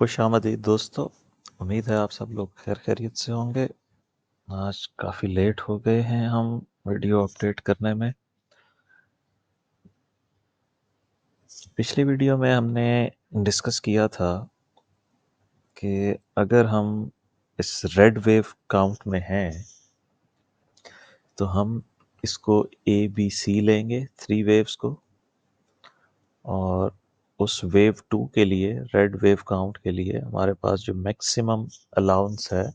खुशामदीद दोस्तों। उम्मीद है आप सब लोग खैर खैरियत से होंगे। आज काफ़ी लेट हो गए हैं हम वीडियो अपडेट करने में। पिछली वीडियो में हमने डिस्कस किया था कि अगर हम इस रेड वेव काउंट में हैं तो हम इसको ए बी सी लेंगे 3 वेव्स को, और उस वेव 2 के लिए रेड वेव काउंट के लिए हमारे पास जो मैक्सिमम अलाउंस है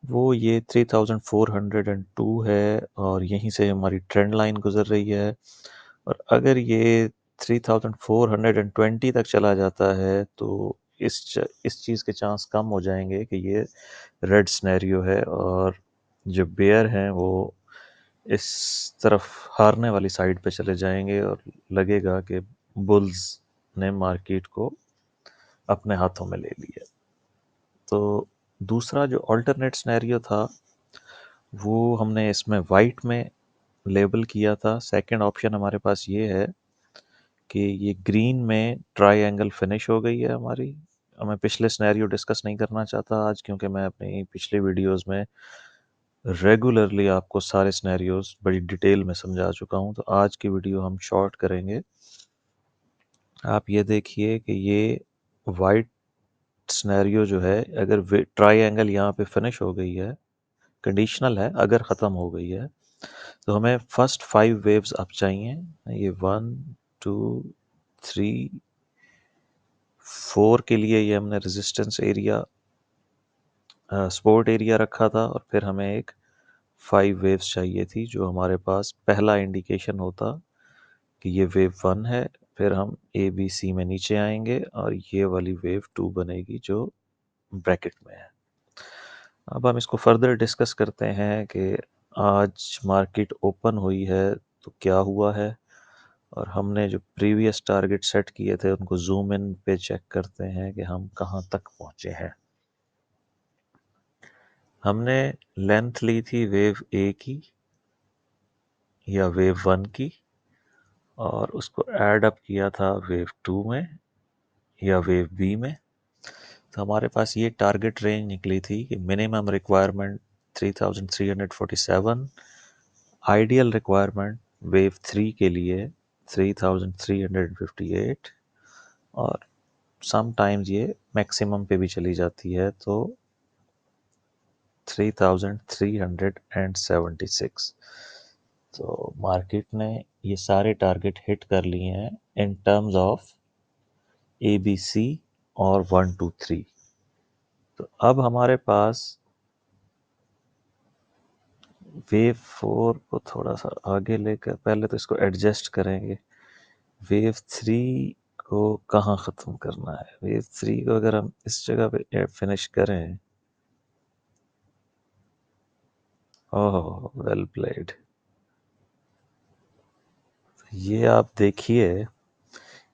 वो ये 3402 है, और यहीं से हमारी ट्रेंड लाइन गुजर रही है। और अगर ये 3420 तक चला जाता है तो इस चीज़ के चांस कम हो जाएंगे कि ये रेड सिनेरियो है, और जो बेयर हैं वो इस तरफ हारने वाली साइड पे चले जाएंगे, और लगेगा कि बुल्स ने मार्केट को अपने हाथों में ले लिया। तो दूसरा जो अल्टरनेट सिनेरियो था वो हमने इसमें वाइट में लेबल किया था। सेकंड ऑप्शन हमारे पास ये है कि ये ग्रीन में ट्रायंगल फिनिश हो गई है हमारी। मैं पिछले सिनेरियो डिस्कस नहीं करना चाहता आज, क्योंकि मैं अपनी पिछले वीडियोस में रेगुलरली आपको सारे सिनेरियोस बड़ी डिटेल में समझा चुका हूं। तो आज की वीडियो हम शॉर्ट करेंगे। आप ये देखिए कि ये वाइट सिनेरियो जो है, अगर ट्रायंगल यहाँ पे फिनिश हो गई है, कंडीशनल है, अगर ख़त्म हो गई है तो हमें फर्स्ट 5 वेव्स अब चाहिए। ये 1 2 3 4 के लिए ये हमने रेजिस्टेंस एरिया सपोर्ट एरिया रखा था, और फिर हमें एक 5 वेव्स चाहिए थी जो हमारे पास पहला इंडिकेशन होता कि ये वेव 1 है। फिर हम ए बी सी में नीचे आएंगे और ये वाली वेव 2 बनेगी जो ब्रैकेट में है। अब हम इसको फर्दर डिस्कस करते हैं कि आज मार्केट ओपन हुई है तो क्या हुआ है, और हमने जो प्रीवियस टारगेट सेट किए थे उनको जूम इन पे चेक करते हैं कि हम कहाँ तक पहुँचे हैं। हमने लेंथ ली थी वेव ए की या वेव 1 की, और उसको ऐड अप किया था वेव 2 में या वेव बी में। तो हमारे पास ये टारगेट रेंज निकली थी कि minimum requirement 3347, ideal requirement wave 3 के लिए 3358, और समटाइम्स ये मैक्सिमम पे भी चली जाती है तो 3376। तो मार्केट ने ये सारे टारगेट हिट कर लिए हैं in terms of A B C और 1 2 3। तो अब हमारे पास वेव 4 को थोड़ा सा आगे लेकर पहले तो इसको एडजस्ट करेंगे। वेव 3 को कहाँ ख़त्म करना है? वेव 3 को अगर हम इस जगह पे फिनिश करें, ओह वेल प्लेड। ये आप देखिए,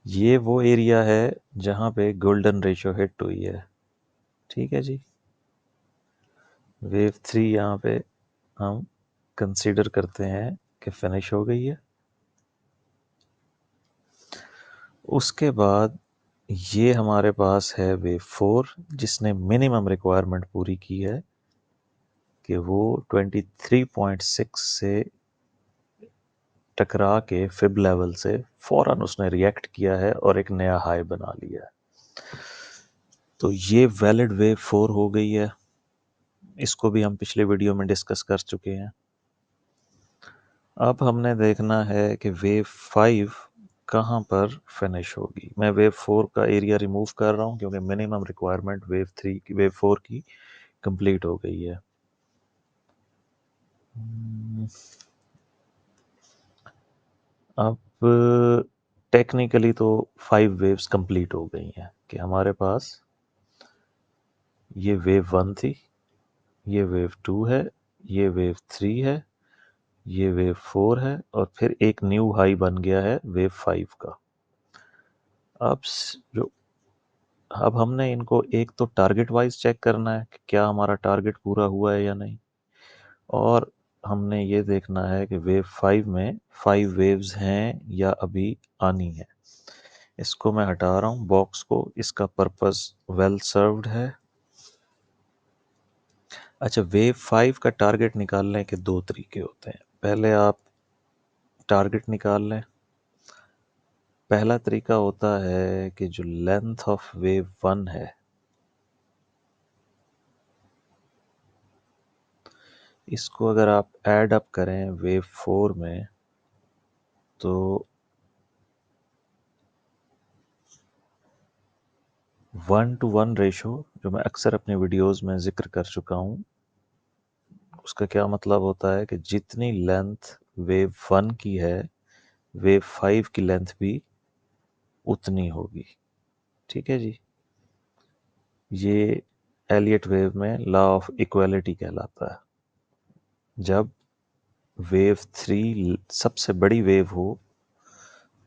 ये वो एरिया है जहाँ पे गोल्डन रेशो हिट हुई है। ठीक है जी, वेव 3 यहाँ पे हम कंसीडर करते हैं कि फिनिश हो गई है। उसके बाद ये हमारे पास है वेव 4 जिसने मिनिमम रिक्वायरमेंट पूरी की है कि वो 23.6 से टकरा के फिब लेवल से फौरन उसने रिएक्ट किया है और एक नया हाई बना लिया है। तो ये वैलिड वेव 4 हो गई है। इसको भी हम पिछले वीडियो में डिस्कस कर चुके हैं। अब हमने देखना है कि वेव 5 कहाँ पर फिनिश होगी। मैं वेव 4 का एरिया रिमूव कर रहा हूँ क्योंकि मिनिमम रिक्वायरमेंट वेव 4 की कंप्लीट हो गई है। अब टेक्निकली तो 5 वेव्स कंप्लीट हो गई हैं कि हमारे पास ये वेव 1 थी, ये वेव 2 है, ये वेव 3 है, ये वेव 4 है, और फिर एक न्यू हाई बन गया है वेव 5 का। अब जो अब हमने इनको एक तो टारगेट वाइज चेक करना है कि क्या हमारा टारगेट पूरा हुआ है या नहीं, और हमने ये देखना है कि वेव 5 में 5 वेव्स हैं या अभी आनी है। इसको मैं हटा रहा हूँ बॉक्स को, इसका पर्पस वेल सर्व्ड है। अच्छा, वेव 5 का टारगेट निकालने के दो तरीके होते हैं। पहले आप टारगेट निकाल लें। पहला तरीका होता है कि जो लेंथ ऑफ वेव 1 है, इसको अगर आप ऐड अप करें वेव 4 में, तो 1:1 रेशो, जो मैं अक्सर अपने वीडियोस में जिक्र कर चुका हूँ, उसका क्या मतलब होता है कि जितनी लेंथ वेव 1 की है, वेव 5 की लेंथ भी उतनी होगी। ठीक है जी। ये एलियट वेव में लॉ ऑफ इक्वालिटी कहलाता है। जब वेव 3 सबसे बड़ी वेव हो,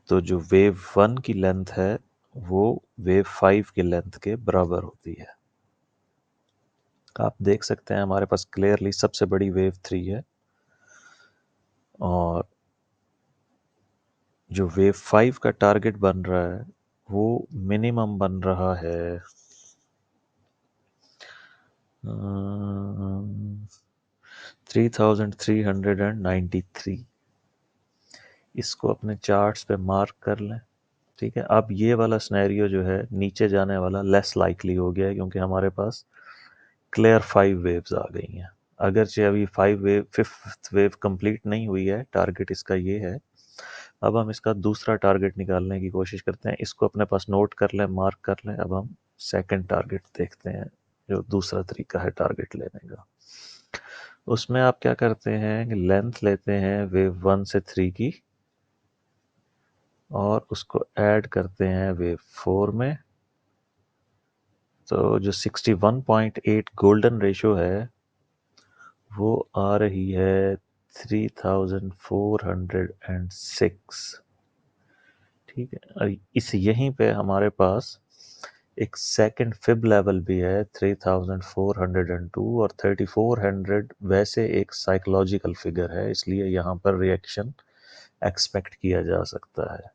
तो जो वेव 1 की लेंथ है वो वेव 5 की लेंथ के बराबर होती है। आप देख सकते हैं हमारे पास क्लियरली सबसे बड़ी वेव 3 है, और जो वेव 5 का टारगेट बन रहा है वो मिनिमम बन रहा है 3393। इसको अपने चार्ट्स पे मार्क कर लें। ठीक है, अब ये वाला सिनेरियो जो है नीचे जाने वाला लेस लाइकली हो गया है, क्योंकि हमारे पास क्लियर 5 वेव्स आ गई हैं। अगरचे अभी 5th वेव कंप्लीट नहीं हुई है, टारगेट इसका ये है। अब हम इसका दूसरा टारगेट निकालने की कोशिश करते हैं। इसको अपने पास नोट कर लें, मार्क कर लें। अब हम सेकंड टारगेट देखते हैं, जो दूसरा तरीका है टारगेट लेने का। उसमें आप क्या करते हैं कि लेंथ लेते हैं वेव 1 से 3 की, और उसको ऐड करते हैं वेव 4 में। तो जो 61.8 गोल्डन रेशो है, वो आ रही है 3406। ठीक है, और इस यहीं पे हमारे पास एक सेकंड फिब लेवल भी है 3402, और 3400 वैसे एक साइकोलॉजिकल फिगर है, इसलिए यहाँ पर रिएक्शन एक्सपेक्ट किया जा सकता है।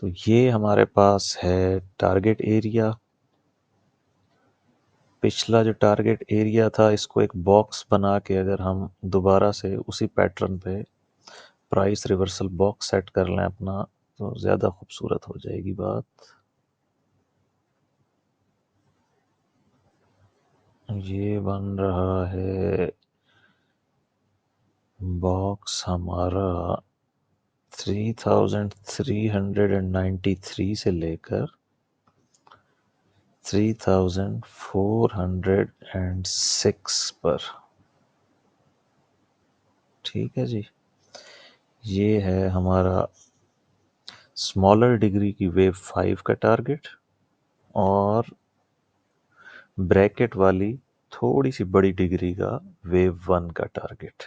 तो ये हमारे पास है टारगेट एरिया। पिछला जो टारगेट एरिया था, इसको एक बॉक्स बना के अगर हम दोबारा से उसी पैटर्न पे प्राइस रिवर्सल बॉक्स सेट कर लें अपना, तो ज़्यादा खूबसूरत हो जाएगी बात। ये बन रहा है बॉक्स हमारा 3393 से लेकर 3406 पर। ठीक है जी। ये है हमारा स्मॉलर डिग्री की वेव 5 का टारगेट, और ब्रैकेट वाली थोड़ी सी बड़ी डिग्री का वेव 1 का टारगेट।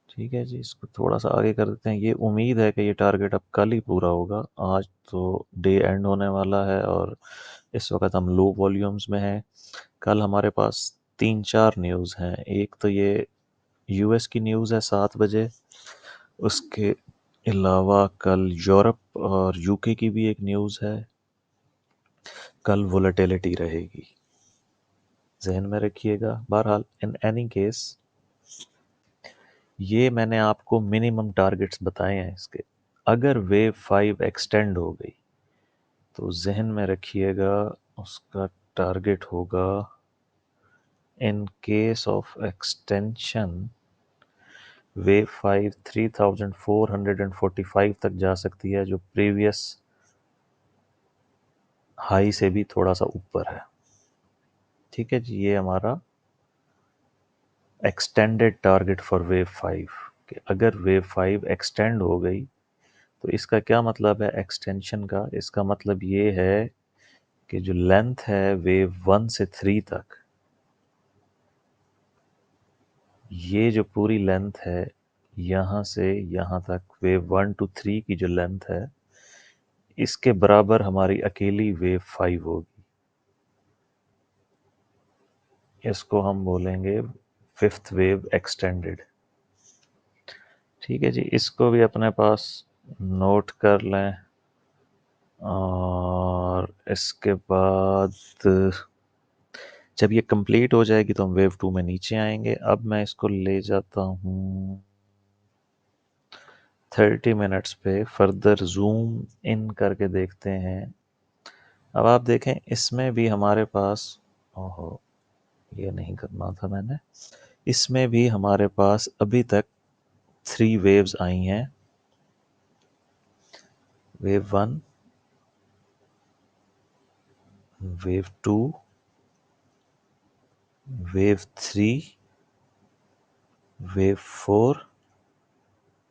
ठीक है जी, इसको थोड़ा सा आगे कर देते हैं। ये उम्मीद है कि ये टारगेट अब कल ही पूरा होगा। आज तो डे एंड होने वाला है, और इस वक्त हम लो वॉल्यूम्स में हैं। कल हमारे पास 3-4 न्यूज़ हैं। एक तो ये यूएस की न्यूज़ है 7 बजे। उसके अलावा कल यूरोप और यूके की भी एक न्यूज़ है। कल वोलेटिलिटी रहेगी, जहन में रखिएगा। बहरहाल इन एनी केस, ये मैंने आपको मिनिमम टारगेट्स बताए हैं इसके। अगर वेव 5 एक्सटेंड हो गई, तो जहन में रखिएगा उसका टारगेट होगा, in case of extension, wave 5 3445 तक जा सकती है, जो प्रीवियस हाई से भी थोड़ा सा ऊपर है। ठीक है जी, ये हमारा एक्सटेंडेड टारगेट फॉर वेव 5। कि अगर वेव 5 एक्सटेंड हो गई, तो इसका क्या मतलब है एक्सटेंशन का? इसका मतलब ये है कि जो लेंथ है वेव 1 से 3 तक, ये जो पूरी लेंथ है यहाँ से यहाँ तक, वेव 1 to 3 की जो लेंथ है, इसके बराबर हमारी अकेली वेव 5 होगी। इसको हम बोलेंगे फिफ्थ वेव एक्सटेंडेड। ठीक है जी, इसको भी अपने पास नोट कर लें। और इसके बाद जब ये कंप्लीट हो जाएगी तो हम वेव 2 में नीचे आएंगे। अब मैं इसको ले जाता हूँ 30 मिनट्स पे, फर्दर जूम इन करके देखते हैं। अब आप देखें इसमें भी हमारे पास, ओहो ये नहीं करना था मैंने, इसमें भी हमारे पास अभी तक 3 वेव्स आई हैं। वेव 1, वेव 2, वेव 3, वेव 4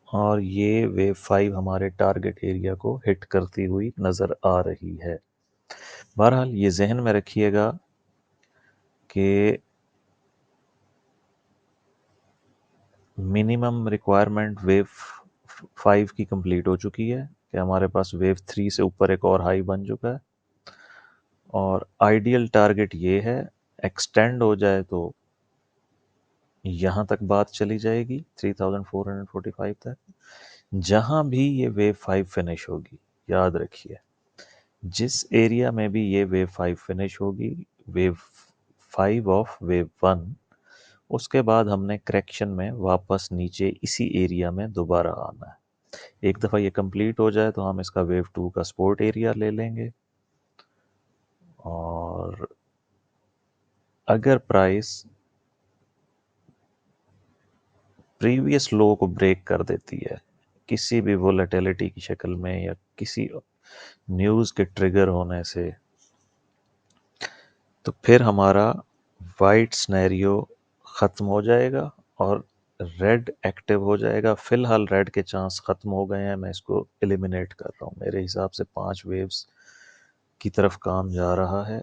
और ये वेव 5 हमारे टारगेट एरिया को हिट करती हुई नज़र आ रही है। बहरहाल ये जहन में रखिएगा कि मिनिमम रिक्वायरमेंट वेव 5 की कंप्लीट हो चुकी है कि हमारे पास वेव 3 से ऊपर एक और हाई बन चुका है, और आइडियल टारगेट ये है एक्सटेंड हो जाए तो यहाँ तक बात चली जाएगी 3445 तक। जहाँ भी ये वेव 5 फिनिश होगी, याद रखिए जिस एरिया में भी ये वेव 5 फिनिश होगी, वेव 5 ऑफ वेव 1, उसके बाद हमने करेक्शन में वापस नीचे इसी एरिया में दोबारा आना है। एक दफ़ा ये कंप्लीट हो जाए तो हम इसका वेव 2 का सपोर्ट एरिया ले लेंगे, और अगर प्राइस प्रीवियस लो को ब्रेक कर देती है किसी भी वोलेटिलिटी की शक्ल में या किसी न्यूज़ के ट्रिगर होने से, तो फिर हमारा वाइट स्नैरियो ख़त्म हो जाएगा और रेड एक्टिव हो जाएगा। फ़िलहाल रेड के चांस ख़त्म हो गए हैं, मैं इसको एलिमिनेट कर रहा हूँ। मेरे हिसाब से 5 वेव्स की तरफ काम जा रहा है,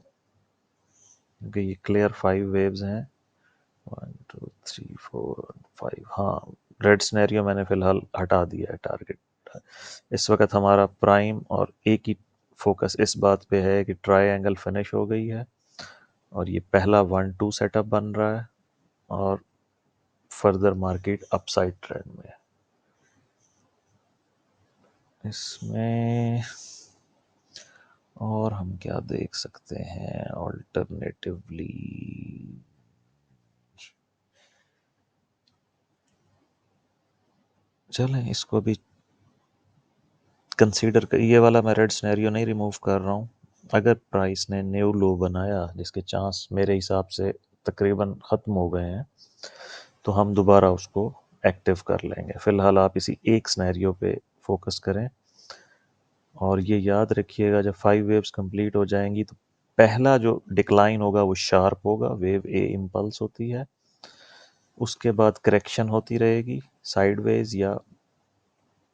क्योंकि ये क्लियर 5 वेव्स हैं। 1 2 3 4 5, हाँ रेड स्नैरियो मैंने फ़िलहाल हटा दिया है टारगेट। इस वक्त हमारा प्राइम और एक ही फोकस इस बात पे है कि ट्रायंगल फिनिश हो गई है और ये पहला 1-2 सेटअप बन रहा है, और फर्दर मार्केट अपसाइड ट्रेंड में है। इसमें और हम क्या देख सकते हैं ऑल्टरनेटिवली, चलें इसको भी कंसीडर कर। ये वाला मैं रेड सिनेरियो नहीं रिमूव कर रहा हूँ। अगर प्राइस ने न्यू लो बनाया, जिसके चांस मेरे हिसाब से तकरीबन ख़त्म हो गए हैं, तो हम दोबारा उसको एक्टिव कर लेंगे। फ़िलहाल आप इसी एक सिनेरियो पे फोकस करें, और ये याद रखिएगा जब 5 वेव्स कंप्लीट हो जाएंगी तो पहला जो डिक्लाइन होगा वो शार्प होगा, वेव ए इम्पल्स होती है, उसके बाद करेक्शन होती रहेगी साइडवेज या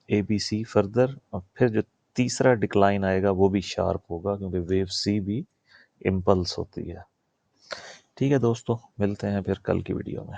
ए बी सी फर्दर, और फिर जो तीसरा डिक्लाइन आएगा वो भी शार्प होगा, क्योंकि वेव सी भी इम्पल्स होती है। ठीक है दोस्तों, मिलते हैं फिर कल की वीडियो में।